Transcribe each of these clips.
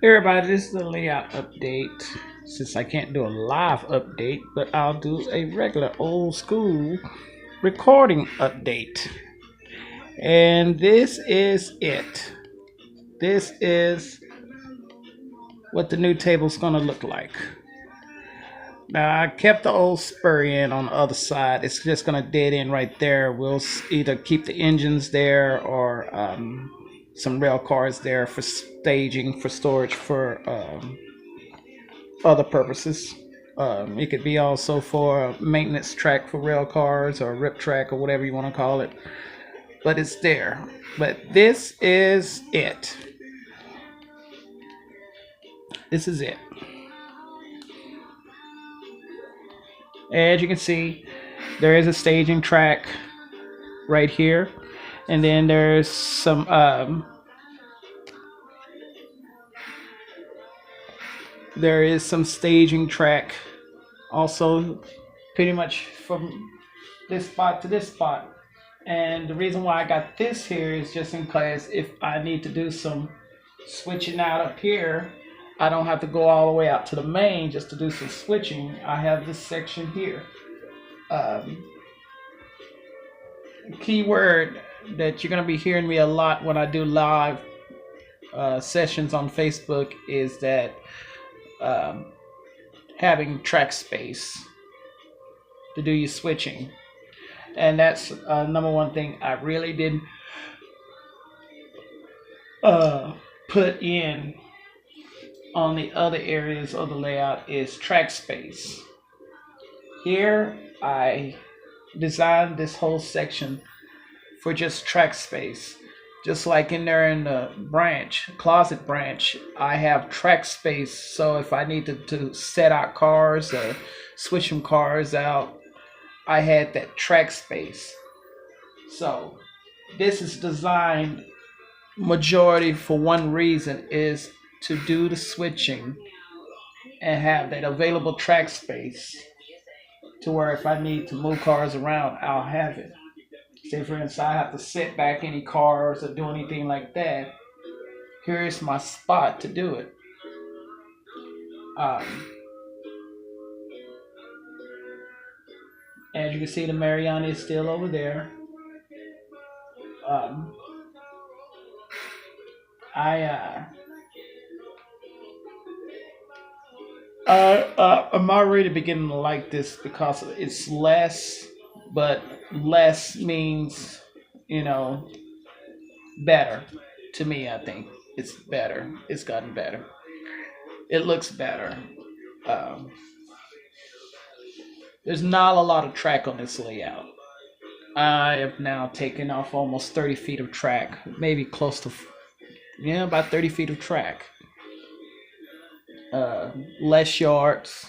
Hey everybody, this is the layout update. Since I can't do a live update, but I'll do a regular old school recording update. And this is it. This is what the new table's gonna look like. Now I kept the old spur in on the other side. It's just gonna dead end right there. We'll either keep the engines there or some rail cars there for staging, for storage, for other purposes. It could be also for a maintenance track for rail cars or rip track or whatever you want to call it. But it's there. But this is it. This is it. As you can see, there is a staging track right here, and then there's some staging track also, pretty much from this spot to this spot. And the reason why I got this here is just in case if I need to do some switching out up here, I don't have to go all the way out to the main just to do some switching. I have this section here. Keyword that you're going to be hearing me a lot when I do live sessions on Facebook is that having track space to do your switching. And that's number one thing I really didn't put in on the other areas of the layout is track space. Here I designed this whole section for just track space. Just like in there in the branch, closet branch, I have track space. So if I need to set out cars, switch some cars out, I had that track space. So this is designed majority for one reason, is to do the switching and have that available track space to where if I need to move cars around, I'll have it. Say for instance, I have to set back any cars or do anything like that. Here is my spot to do it. As you can see, the Mariana is still over there. Um, I'm already beginning to like this because it's less, but less means, you know, better. To me, I think it's better. It's gotten better. It looks better. Um, there's not a lot of track on this layout. I have now taken off almost 30 feet of track, maybe close to, yeah, about 30 feet of track. Less yards,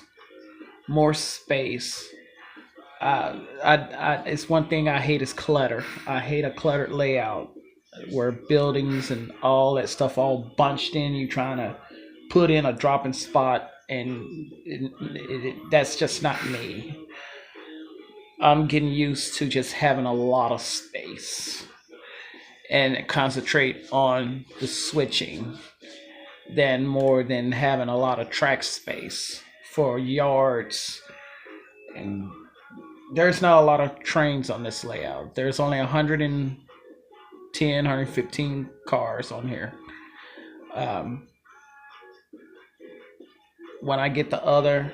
more space. It's one thing I hate is clutter. I hate a cluttered layout where buildings and all that stuff all bunched in. You trying to put in a dropping spot, and that's just not me. I'm getting used to just having a lot of space and concentrate on the switching than more than having a lot of track space for yards. And there's not a lot of trains on this layout. There's only 110, 115 cars on here. When I get the other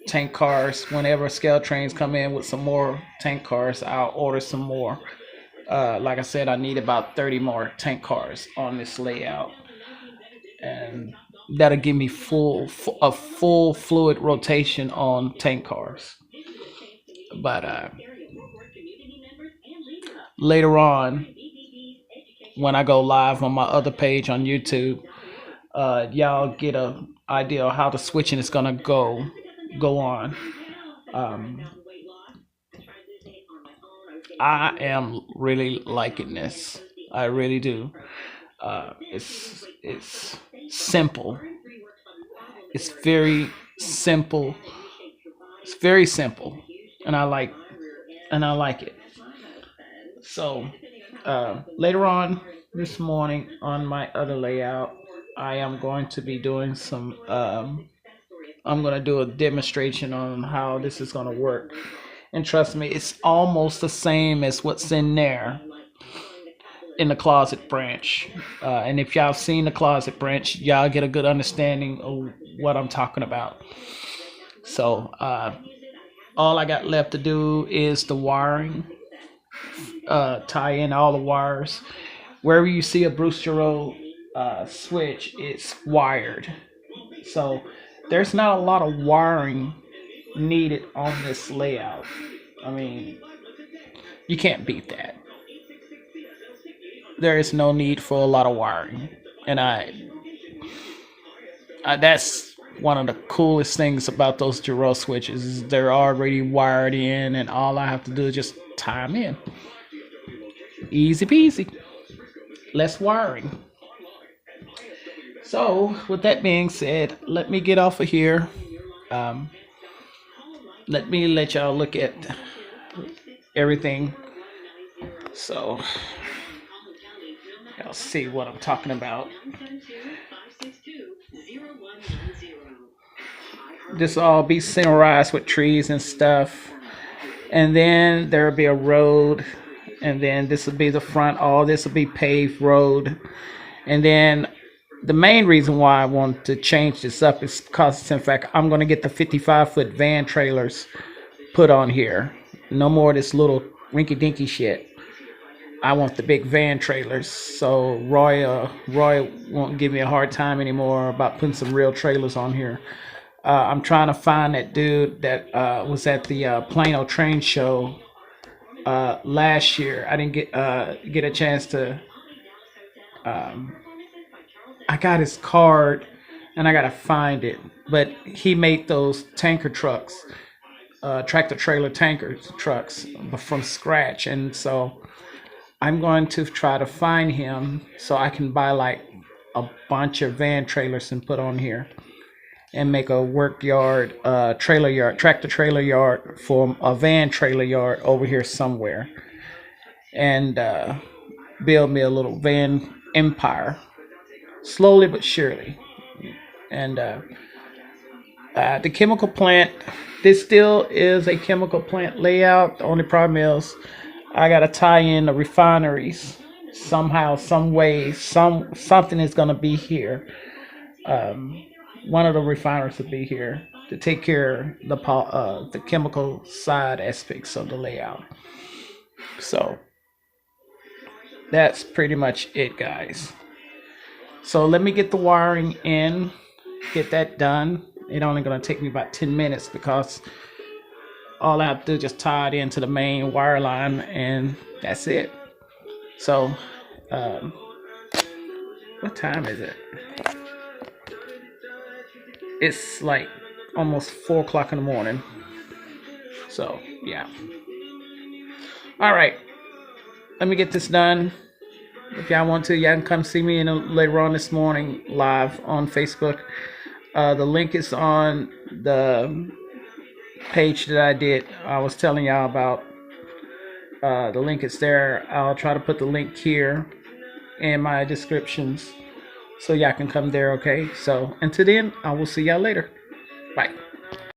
tank cars, whenever scale trains come in with some more tank cars, I'll order some more. Like I said, I need about 30 more tank cars on this layout, and that'll give me a full fluid rotation on tank cars. But later on, when I go live on my other page on YouTube, y'all get a idea of how the switching is gonna go on. Um, I am really liking this. I really do. It's simple. It's very simple. It's very simple, and I like it. So later on this morning on my other layout, I am going to be doing some I'm going to do a demonstration on how this is going to work. And trust me, it's almost the same as what's in there in the closet branch. And if y'all seen the closet branch, y'all get a good understanding of what I'm talking about. So all I got left to do is the wiring, tie in all the wires. Wherever you see a Bruce Giroux switch, it's wired. So there's not a lot of wiring needed on this layout. I mean, you can't beat that. There is no need for a lot of wiring, and that's one of the coolest things about those Giroux switches is they're already wired in, and all I have to do is just tie them in. Easy peasy, less wiring. So with that being said, let me get off of here. Um, let y'all look at everything. So y'all see what I'm talking about. This will all be centerized with trees and stuff. And then there'll be a road. And then this will be the front. All this will be paved road. And then the main reason why I want to change this up is because, in fact, I'm going to get the 55-foot van trailers put on here. No more of this little rinky-dinky shit. I want the big van trailers. So Roy won't give me a hard time anymore about putting some real trailers on here. I'm trying to find that dude that was at the Plano train show last year. I didn't get a chance to. I got his card, and I gotta find it. But he made those tanker trucks, tractor trailer tanker trucks, from scratch, and so I'm going to try to find him so I can buy like a bunch of van trailers and put on here, and make a work yard, trailer yard, tractor trailer yard for a van trailer yard over here somewhere, and build me a little van empire, slowly but surely. And the chemical plant, this still is a chemical plant layout. The only problem is I gotta tie in the refineries somehow, some way. Something is gonna be here. One of the refiners will be here to take care of the chemical side aspects of the layout. So that's pretty much it, guys. So let me get the wiring in, get that done. It's only gonna take me about 10 minutes because all I have to do is just tie it into the main wire line, and that's it. So what time is it? It's like almost 4 o'clock in the morning. So yeah. All right, let me get this done. If y'all want to, y'all can come see me later on this morning live on Facebook. The link is on the page that I was telling y'all about. The link is there. I'll try to put the link here in my descriptions so y'all can come there, okay? So until then, I will see y'all later. Bye.